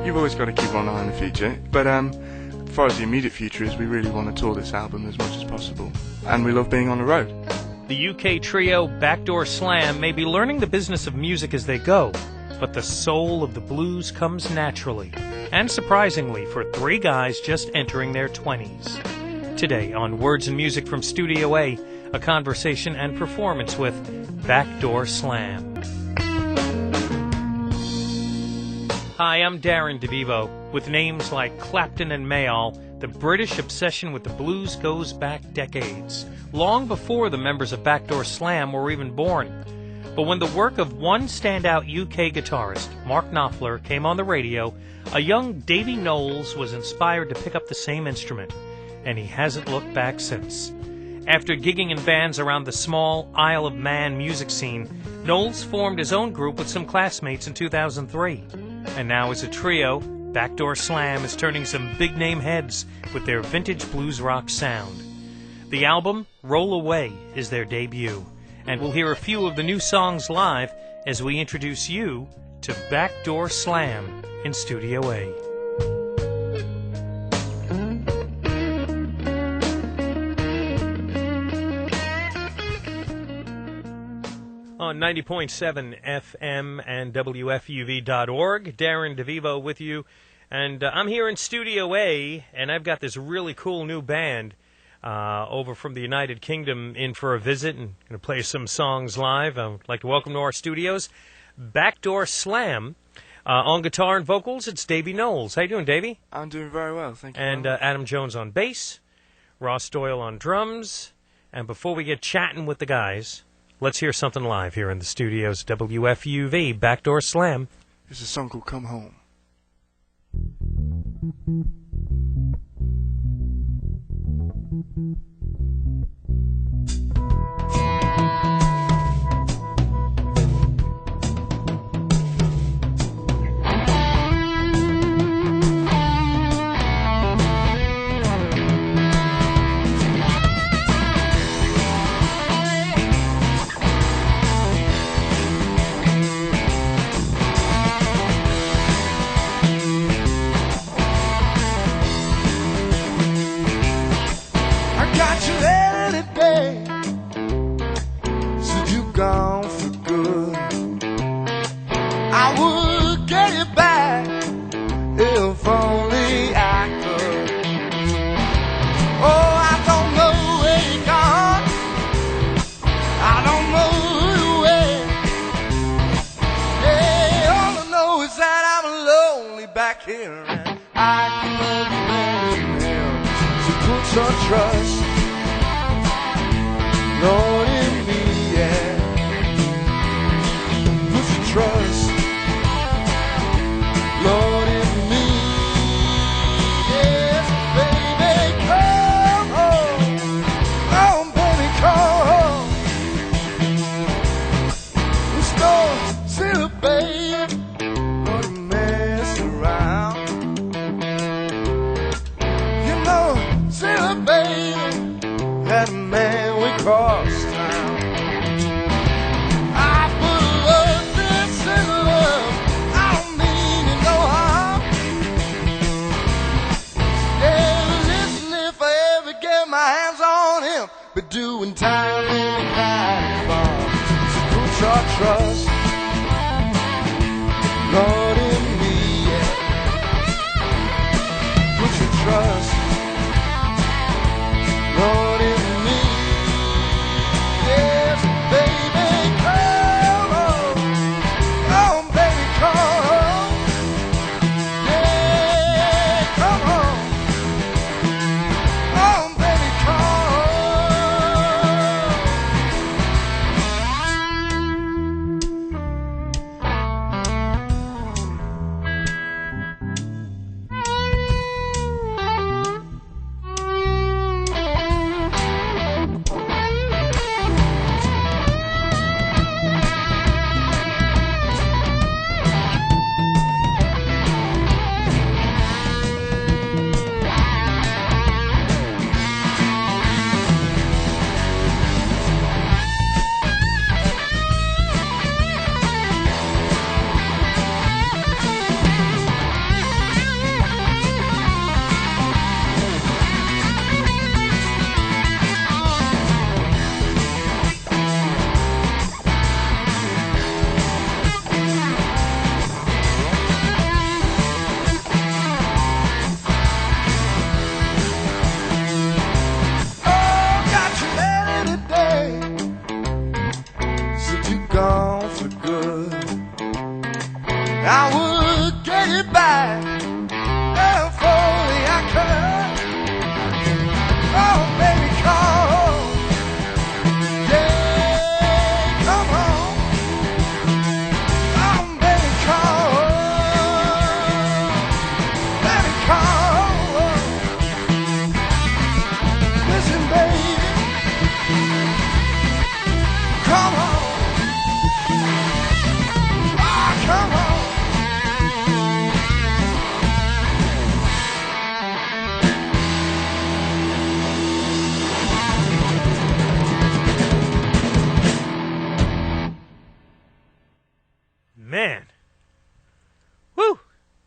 you've always got to keep one eye on the future. But as far as the immediate future is, we really want to tour this album as much as possible. And we love being on the road. The UK trio Backdoor Slam may be learning the business of music as they go, but the soul of the blues comes naturally, and surprisingly for three guys just entering their 20s. Today on Words and Music from Studio A, a conversation and performance with Backdoor Slam. Hi, I'm Darren DeVivo. With names like Clapton and Mayall, the British obsession with the blues goes back decades, long before the members of Backdoor Slam were even born. But when the work of one standout UK guitarist, Mark Knopfler, came on the radio, a young Davy Knowles was inspired to pick up the same instrument, and he hasn't looked back since. After gigging in bands around the small Isle of Man music scene, Knowles formed his own group with some classmates in 2003. And now as a trio, Backdoor Slam is turning some big-name heads with their vintage blues rock sound. The album, Roll Away, is their debut, and we'll hear a few of the new songs live as we introduce you to Backdoor Slam in Studio A. On 90.7 FM and WFUV.org, Darren DeVivo with you. And I'm here in Studio A, and I've got this really cool new band over from the United Kingdom in for a visit and going to play some songs live. I'd like to welcome to our studios Backdoor Slam. On guitar and vocals, it's Davy Knowles. How you doing, Davy? I'm doing very well, thank you. And Adam Jones on bass, Ross Doyle on drums. And before we get chatting with the guys, let's hear something live here in the studios, WFUV, Backdoor Slam. There's a song called Come Home. Trust, Lord, in me, yeah. Put your trust, Lord, in me, yes, baby, come home, oh, baby, come home. Let's go, silly baby, don't mess around. You know, silly baby, that man we crossed town. I put love, this in love, I don't mean you no harm. Yeah, listen, if I ever get my hands on him, be doing time in the kind farm. So put your trust, Lord, in me, yeah. Put your trust, Lord, in me, yes, baby, come home, oh, baby, come home, yeah, come home, oh, baby, come home. gone for good. I would get it back if only I could. Oh, baby, come home. Yeah, come home. Oh, baby, come home. Baby, come home. Listen, baby, come home. Oh, come home. Man. Woo!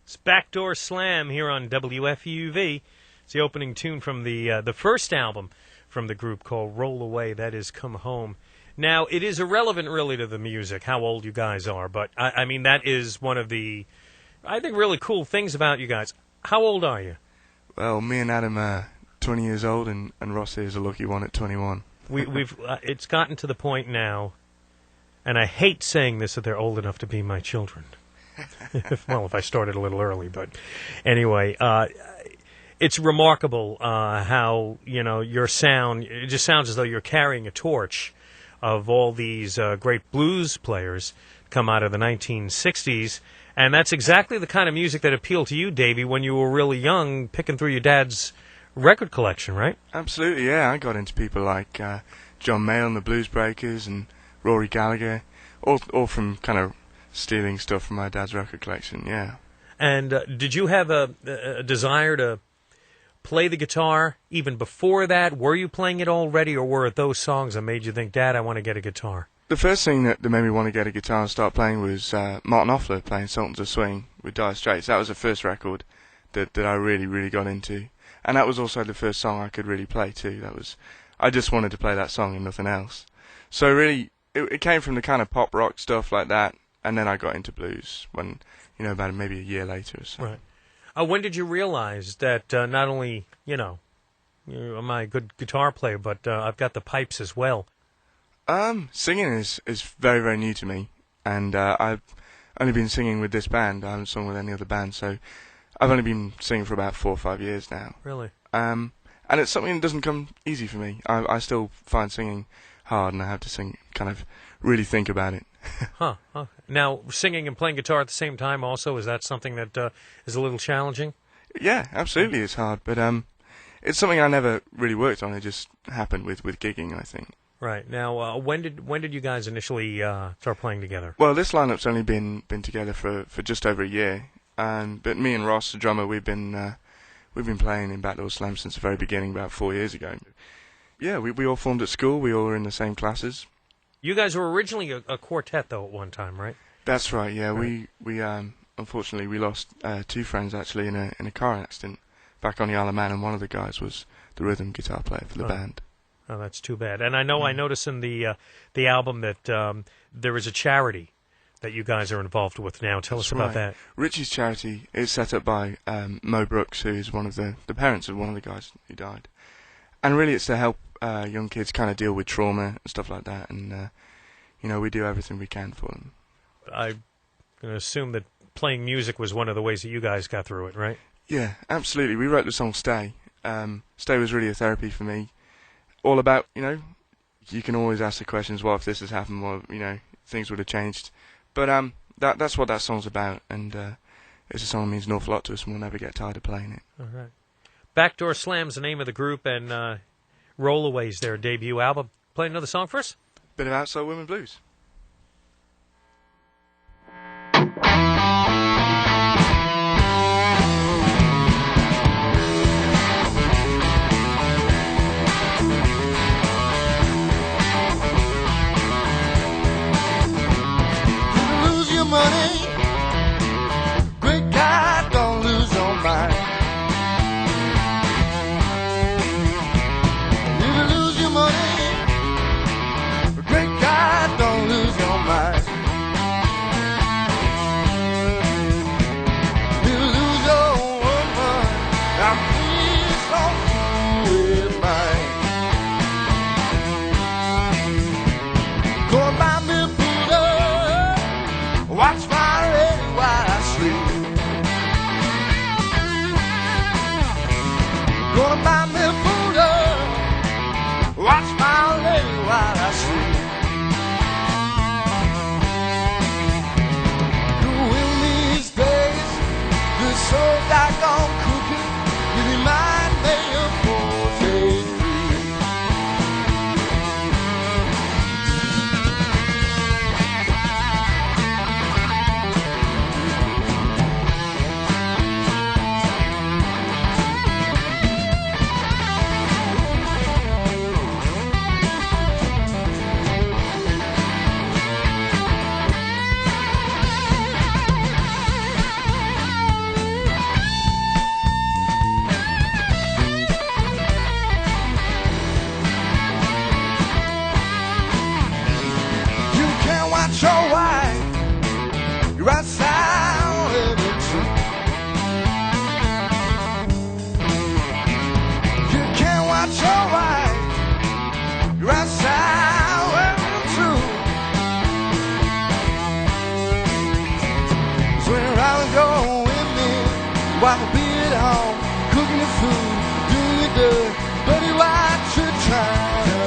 It's Backdoor Slam here on WFUV. It's the opening tune from the first album from the group called Roll Away, that is Come Home. Now, it is irrelevant really to the music, how old you guys are, but I mean, that is one of the, I think, really cool things about you guys. How old are you? Well, me and Adam are 20 years old, and Ross is a lucky one at 21. We've it's gotten to the point now, and I hate saying this, that they're old enough to be my children. Well, if I started a little early, but anyway, it's remarkable how, you know, your sound, it just sounds as though you're carrying a torch of all these great blues players come out of the 1960s, and that's exactly the kind of music that appealed to you, Davey, when you were really young, picking through your dad's record collection, right? Absolutely, yeah. I got into people like John Mayall and the Blues Breakers and Rory Gallagher, all from kind of stealing stuff from my dad's record collection, yeah. And did you have a desire to play the guitar even before that? Were you playing it already, or were it those songs that made you think, Dad, I want to get a guitar? The first thing that made me want to get a guitar and start playing was Martin Offler playing Sultans of Swing with Dire Straits. That was the first record that I really, really got into. And that was also the first song I could really play too. I just wanted to play that song and nothing else. So really, it came from the kind of pop rock stuff like that, and then I got into blues when, you know, about maybe a year later or so. Right. When did you realize that not only, you know, am I a good guitar player, but I've got the pipes as well? Singing is very, very new to me, and I've only been singing with this band. I haven't sung with any other band, so I've only been singing for about 4 or 5 years now. Really? And it's something that doesn't come easy for me. I still find singing hard, and I have to kind of really think about it. Huh. Now, singing and playing guitar at the same time also, is that something that is a little challenging? Yeah, absolutely it's hard, but it's something I never really worked on. It just happened with gigging, I think. Right. Now, when did you guys initially start playing together? Well, this lineup's only been together for just over a year, but me and Ross, the drummer, we've been playing in Backdoor Slam since the very beginning, about 4 years ago. Yeah, we all formed at school. We all were in the same classes. You guys were originally a quartet, though, at one time, right? That's right. Yeah, right. we unfortunately we lost 2 friends actually in a car accident back on the Isle of Man, and one of the guys was the rhythm guitar player for the band. Oh, that's too bad. And I know I noticed in the album that there is a charity that you guys are involved with now. Tell us about that. Richie's Charity is set up by Mo Brooks, who is one of the parents of one of the guys who died. And really it's to help young kids kind of deal with trauma and stuff like that. And, you know, we do everything we can for them. I'm going to assume that playing music was one of the ways that you guys got through it, right? Yeah, absolutely. We wrote the song Stay. Stay was really a therapy for me. All about, you know, you can always ask the questions, what if this has happened, what, you know, things would have changed. But that's what that song's about, and it's a song that means an awful lot to us, and we'll never get tired of playing it. All right. Backdoor Slam's the name of the group, and Roll Away's their debut album. Play another song for us? Bit of Outside Women Blues. Money, great God, don't lose your mind. If you lose your money, great God, don't While be at home, cooking the food, doing your dirt, buddy, what you trying to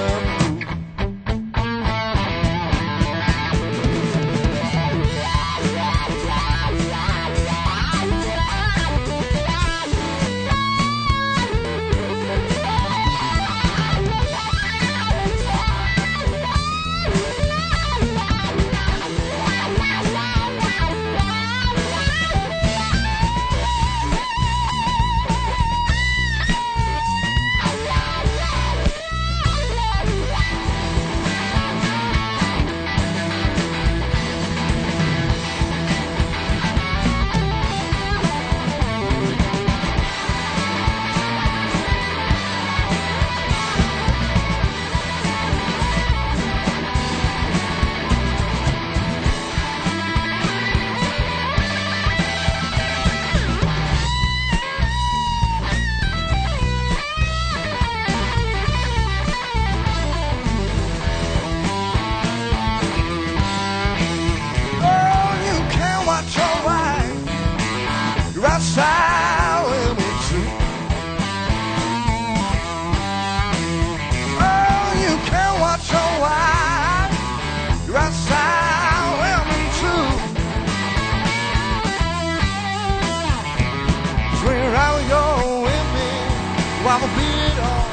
outside with me too. Oh, you can watch your wife. You're outside with me too. Swing around with your women while I beat on,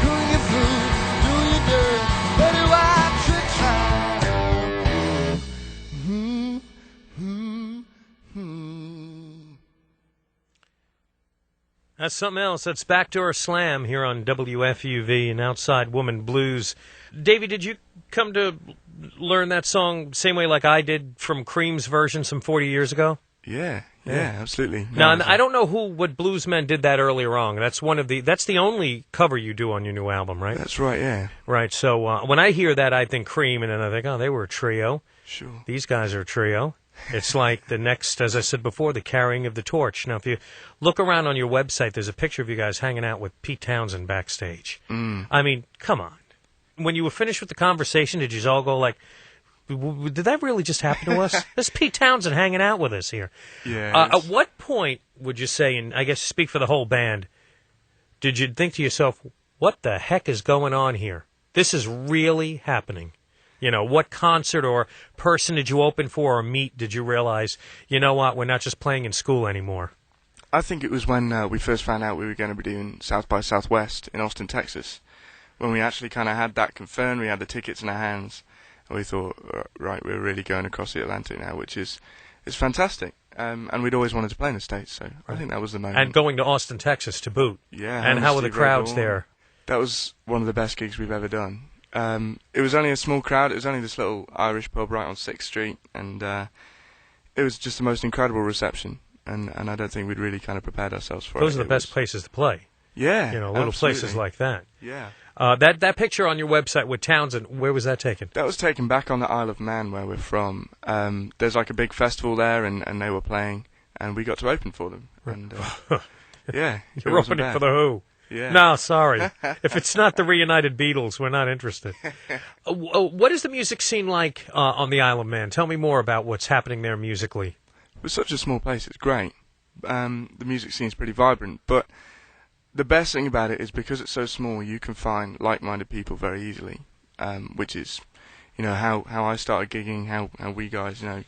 cooking your food, doing your dirt, buddy, what you trying to That's something else. That's Backdoor Slam here on WFUV and Outside Woman Blues. Davey, did you come to learn that song same way like I did from Cream's version some 40 years ago? Yeah, absolutely. Now, I don't know what bluesmen did that earlier on. That's the only cover you do on your new album, right? That's right, yeah. Right, so when I hear that, I think Cream, and then I think, oh, they were a trio. Sure. These guys are a trio. It's like the next, as I said before, the carrying of the torch. Now, if you look around on your website, there's a picture of you guys hanging out with Pete Townsend backstage. I mean, come on. When you were finished with the conversation, did you all go like, did that really just happen to us? This is Pete Townsend hanging out with us here. Yeah. At what point would you say, and I guess speak for the whole band, did you think to yourself, what the heck is going on here? This is really happening. You know, what concert or person did you open for or meet did you realize, you know what, we're not just playing in school anymore? I think it was when we first found out we were going to be doing South by Southwest in Austin, Texas, when we actually kind of had that confirmed, we had the tickets in our hands, and we thought, right, we're really going across the Atlantic now, which is fantastic. And we'd always wanted to play in the States, so I think that was the moment. And going to Austin, Texas to boot. Yeah. And how were the crowds there? That was one of the best gigs we've ever done. It was only a small crowd. It was only this little Irish pub right on 6th Street, and it was just the most incredible reception. And I don't think we'd really kind of prepared ourselves for it. Those are the best places to play. Yeah, you know, little absolutely. places like that. Yeah. That picture on your website with Townsend, where was that taken? That was taken back on the Isle of Man, where we're from. There's like a big festival there, and they were playing, and we got to open for them. And yeah, you're opening for the Who. Yeah. No, sorry. If it's not the reunited Beatles, we're not interested. What is the music scene like on the Isle of Man? Tell me more about what's happening there musically. It's such a small place. It's great. The music scene's pretty vibrant, but the best thing about it is because it's so small, you can find like-minded people very easily, which is, you know, how I started gigging, how we guys, you know,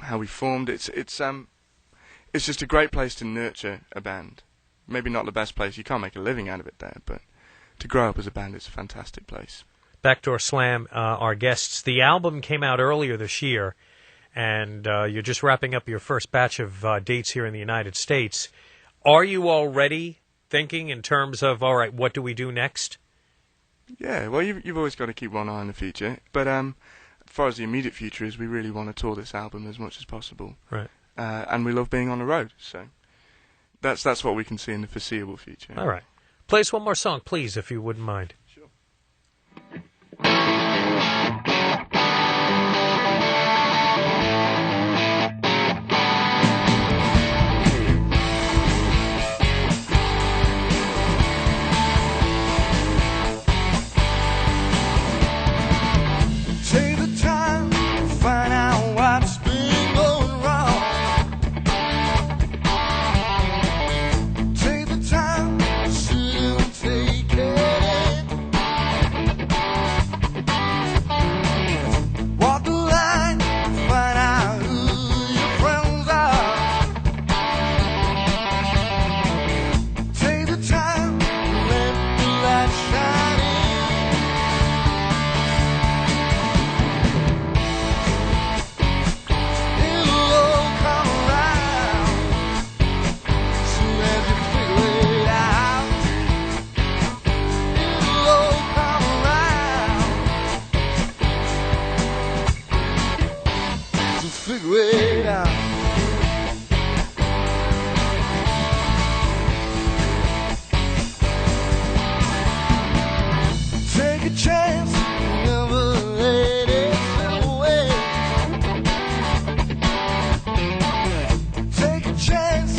how we formed. It's just a great place to nurture a band. Maybe not the best place. You can't make a living out of it there, but to grow up as a band is a fantastic place. Backdoor Slam, our guests. The album came out earlier this year, and you're just wrapping up your first batch of dates here in the United States. Are you already thinking in terms of, all right, what do we do next? Yeah, well, you've always got to keep one eye on the future. But as far as the immediate future is, we really want to tour this album as much as possible. Right. And we love being on the road, so that's what we can see in the foreseeable future. All right. Play us one more song, please, if you wouldn't mind. Sure. Take the time to find out what's been going wrong. figure it out. Take a chance, never let it slip away. Take a chance,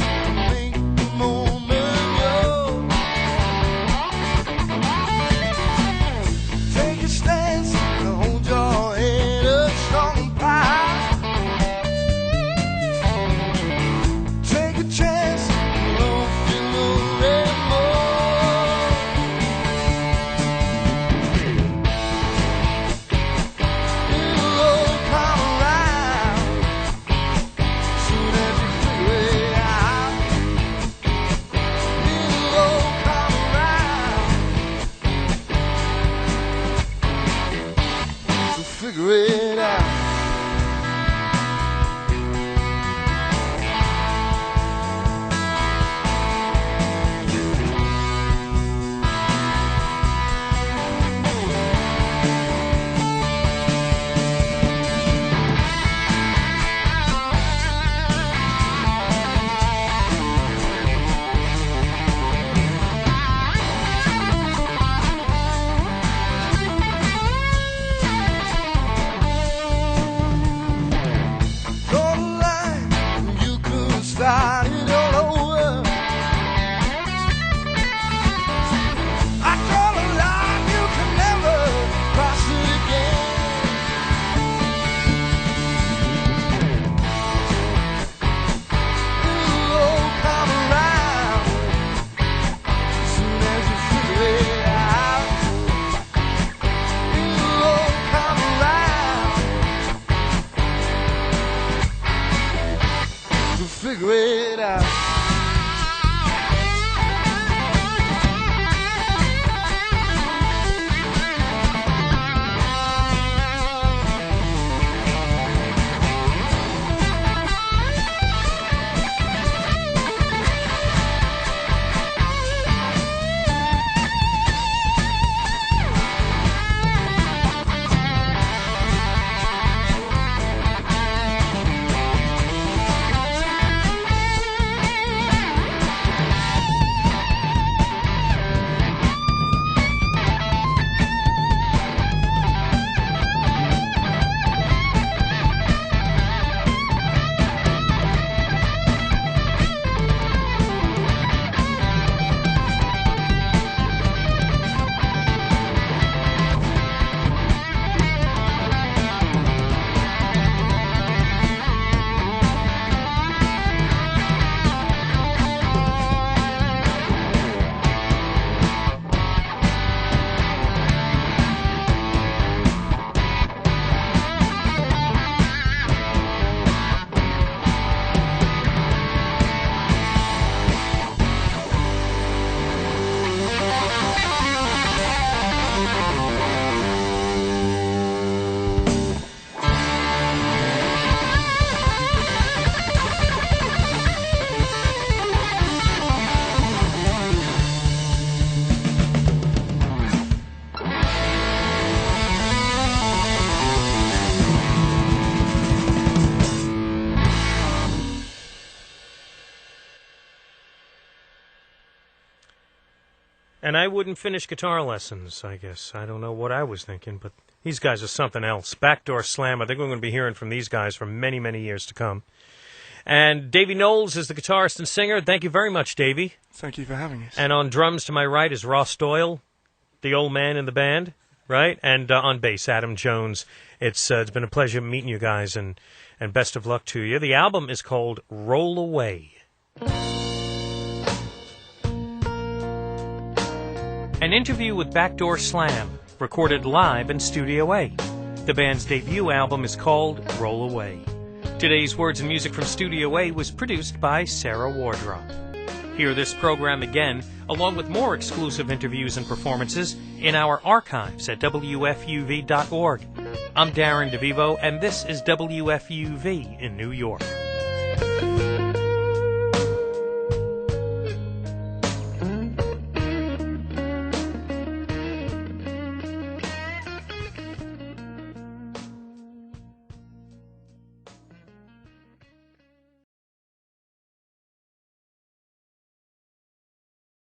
make the moment yours. Take a stance, hold your head up strong and high. Take a chance, don't feel no remorse. It'll all come around soon as you figure it out. It'll all come around, so figure it out. Draw the line, you could start it all over. I draw the line, you can never cross it again. It'll all come around soon as you figure it out. It'll all come around, so figure it out. And I wouldn't finish guitar lessons, I guess. I don't know what I was thinking, but these guys are something else. Backdoor Slam, I think we're going to be hearing from these guys for many, many years to come. And Davey Knowles is the guitarist and singer. Thank you very much, Davey. Thank you for having us. And on drums to my right is Ross Doyle, the old man in the band, right? And on bass, Adam Jones. It's been a pleasure meeting you guys, and best of luck to you. The album is called Roll Away. An interview with Backdoor Slam, recorded live in Studio A. The band's debut album is called Roll Away. Today's Words and Music from Studio A was produced by Sarah Wardrop. Hear this program again, along with more exclusive interviews and performances, in our archives at WFUV.org. I'm Darren DeVivo, and this is WFUV in New York.